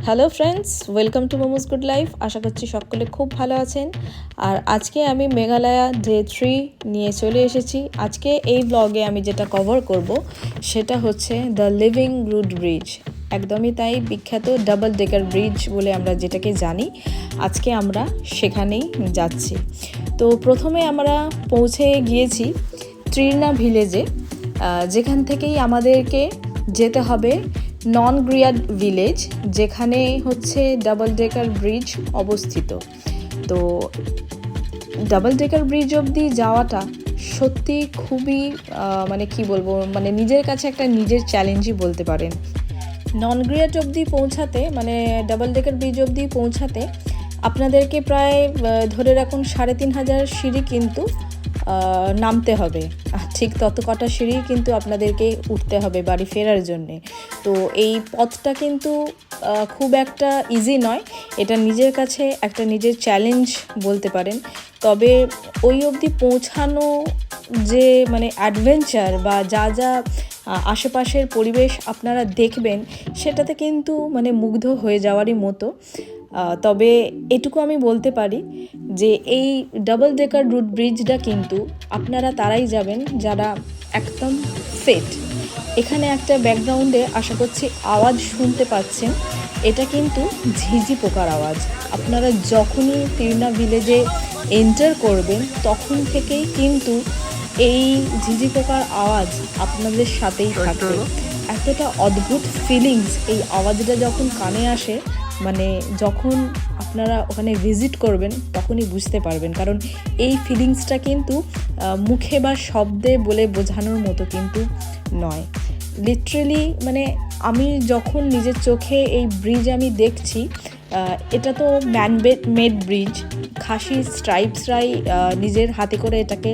Hello friends, welcome to momos good life. আশা করছি সকলে খুব ভালো আছেন। আর আজকে আমি মেঘালয়া ডে 3 নিয়ে চলে এসেছি। আজকে এই ব্লগে আমি যেটা কভার করব সেটা হচ্ছে দ্য লিভিং রুট ব্রিজ। একদমই তাই, বিখ্যাত ডাবল ডেকার ব্রিজ বলে আমরা যেটাকে জানি। আজকে আমরা সেখানেই যাচ্ছি। তো প্রথমে আমরা পৌঁছে গিয়েছি ত্রিনা ভিলেজে, যেখান থেকেই আমাদেরকে যেতে হবে নন গ্রিয়াড ভিলেজ, যেখানে হচ্ছে ডাবল ডেকার ব্রিজ অবস্থিত। তো ডাবল ডেকার ব্রিজ অবধি যাওয়াটা সত্যি খুবই কি বলবো, নিজের কাছে একটা নিজের চ্যালেঞ্জই বলতে পারেন। নন গ্রিয়াড অবধি পৌঁছাতে, ডাবল ডেকার ব্রিজ অবধি পৌঁছাতে আপনাদেরকে প্রায় ধরে রাখুন 3500 সিঁড়ি কিন্তু নামতে হবে। ঠিক তত কটা সিঁড়ি কিন্তু আপনাদেরকে উঠতে হবে বাড়ি ফেরার জন্যে। তো এই পথটা কিন্তু খুব একটা ইজি নয়, এটা নিজের কাছে একটা নিজের চ্যালেঞ্জ বলতে পারেন। তবে ওই অবধি পৌঁছানো যে অ্যাডভেঞ্চার বা যা যা আশেপাশের পরিবেশ আপনারা দেখবেন, সেটাতে কিন্তু মুগ্ধ হয়ে যাওয়ারই মতো। তবে এটুকু আমি বলতে পারি যে এই ডাবল ডেকার রুট ব্রিজটা কিন্তু আপনারা তারাই যাবেন যারা একদম ফিট। এখানে একটা ব্যাকগ্রাউন্ডে আশা করছি আওয়াজ শুনতে পাচ্ছেন, এটা কিন্তু ঝিঝি পোকার আওয়াজ। আপনারা যখনই তিরনা ভিলেজে এন্টার করবেন তখন থেকেই কিন্তু এই ঝিঝি পোকার আওয়াজ আপনাদের সাথেই থাকবে। এতটা অদ্ভুত ফিলিংস এই আওয়াজটা যখন কানে আসে, যখন আপনারা ওখানে ভিজিট করবেন তখনই বুঝতে পারবেন। কারণ এই ফিলিংসটা কিন্তু মুখে বা শব্দে বলে বোঝানোর মতো কিন্তু নয়। লিটারেলি আমি যখন নিজের চোখে এই ব্রিজ আমি দেখছি, এটা তো মেড ব্রিজ, খাসি স্ট্রাইপসরাই নিজের হাতে করে এটাকে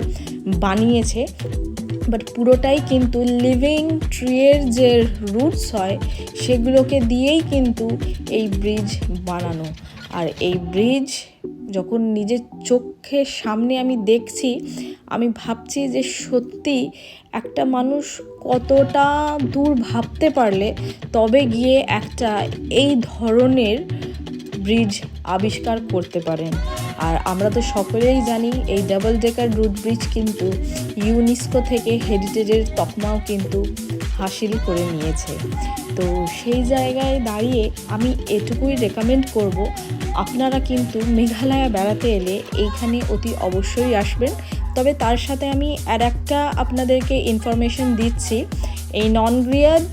বানিয়েছে। বাট পুরোটাই কিন্তু লিভিং ট্রিয়ের যে রুটস হয় সেগুলোকে দিয়েই কিন্তু এই ব্রিজ বানানো। আর এই ব্রিজ যখন নিজের চোখের সামনে আমি দেখছি, আমি ভাবছি যে সত্যি একটা মানুষ কতটা দূর ভাবতে পারলে তবে গিয়ে একটা এই ধরনের ব্রিজ আবিষ্কার করতে পারেন। আর আমরা তো সকলেই জানি এই ডাবল ডেকার রুট ব্রিজ কিন্তু ইউনেস্কো থেকে হেরিটেজের তকমাও কিন্তু হাসিল করে নিয়েছে। তো সেই জায়গায় দাঁড়িয়ে আমি এটুকুই রেকমেন্ড করব, আপনারা কিন্তু মেঘালয়া বেড়াতে এলে এইখানে অতি অবশ্যই আসবেন। তবে তার সাথে আমি আর একটা আপনাদেরকে ইনফরমেশন দিচ্ছি, এই নন গ্রিয়াড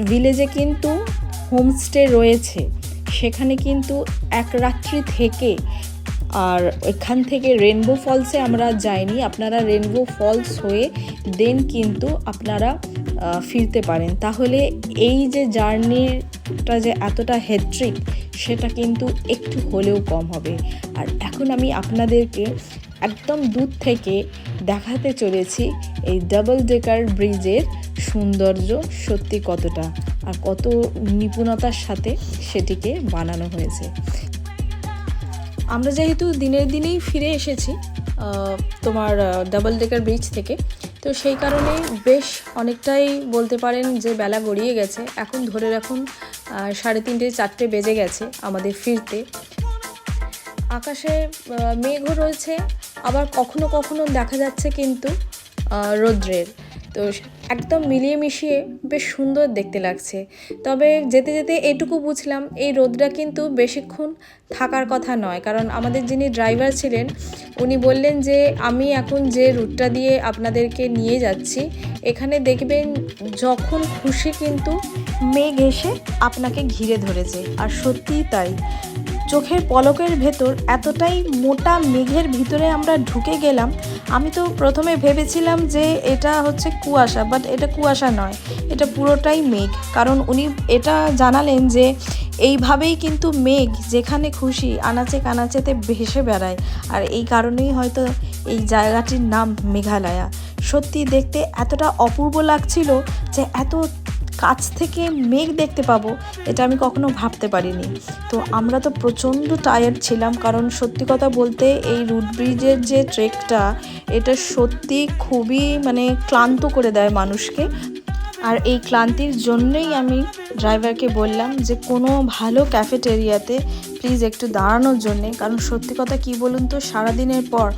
ভিলেজে কিন্তু হোমস্টে রয়েছে, সেখানে কিন্তু এক রাত্রি থেকে। আর এখান থেকে রেনবো ফলসে আমরা যাইনি, আপনারা রেনবো ফলস হয়ে দেন কিন্তু আপনারা ফিরতে পারেন। তাহলে এই যে জার্নিটা যে এতটা হেট্রিক, সেটা কিন্তু একটু হলেও কম হবে। আর এখন আমি আপনাদেরকে একদম দূর থেকে দেখাতে চলেছি এই ডাবল ডেকার ব্রিজের সৌন্দর্য সত্যি কতটা, আর কত নিপুণতার সাথে সেটিকে বানানো হয়েছে। আমরা যেহেতু দিনের দিনেই ফিরে এসেছি ডাবল ডেকার ব্রিজ থেকে, তো সেই কারণে বেশ অনেকটাই বলতে পারেন যে বেলা গড়িয়ে গেছে। এখন ধরে রাখুন 3:30 4টে বেজে গেছে আমাদের ফিরতে। আকাশে মেঘও রয়েছে, আবার কখনো কখনো দেখা যাচ্ছে কিন্তু রৌদ্রের। তো একদম মিলিয়ে মিশিয়ে বেশ সুন্দর দেখতে লাগছে। তবে যেতে যেতে এটুকু বুঝলাম, এই রোদটা কিন্তু বেশিক্ষণ থাকার কথা নয়। কারণ আমাদের যিনি ড্রাইভার ছিলেন উনি বললেন যে আমি এখন যে রুটটা দিয়ে আপনাদেরকে নিয়ে যাচ্ছি, এখানে দেখবেন যখন খুশি কিন্তু মেঘ এসে আপনাকে ঘিরে ধরেছে। আর সত্যিই তাই, চোখের পলকের ভেতর এতটাই মোটা মেঘের ভিতরে আমরা ঢুকে গেলাম। আমি তো প্রথমে ভেবেছিলাম যে এটা হচ্ছে কুয়াশা, বাট এটা কুয়াশা নয়, এটা পুরোটাই মেঘ। কারণ উনি এটা জানালেন যে এইভাবেই কিন্তু মেঘ যেখানে খুশি আনাচে কানাচেতে ভেসে বেড়ায়। আর এই কারণেই হয়তো এই জায়গাটির নাম মেঘালয়া। সত্যি দেখতে এতটা অপূর্ব লাগছিল যে এত কাছ থেকে মেঘ দেখতে পাবো, এটা আমি কখনো ভাবতে পারিনি। তো আমরা তো প্রচণ্ড টায়ার্ড ছিলাম, কারণ সত্যি কথা বলতে এই রুট ব্রিজের যে ট্রেকটা, এটা সত্যি খুবই ক্লান্ত করে দেয় মানুষকে। আর এই ক্লান্তির জন্যই আমি ড্রাইভারকে বললাম যে কোনো ভালো ক্যাফেটেরিয়াতে প্লিজ একটু দাঁড়ানোর জন্যে, কারণ সত্যি কথা কি বলুন তো, সারাদিনের পর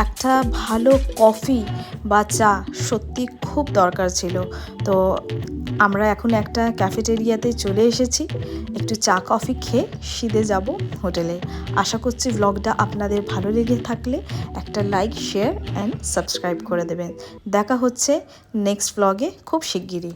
একটা ভালো কফি বা চা সত্যি খুব দরকার ছিল। তো আমরা এখন একটা ক্যাফেটেরিয়াতে চলে এসেছি, একটু চা কফি খেয়ে সিধে যাব হোটেলে। আশা করছি ব্লগটা আপনাদের ভালো লেগে থাকলে একটা লাইক, শেয়ার অ্যান্ড সাবস্ক্রাইব করে দেবেন। দেখা হচ্ছে নেক্সট ব্লগে খুব শিগগিরই।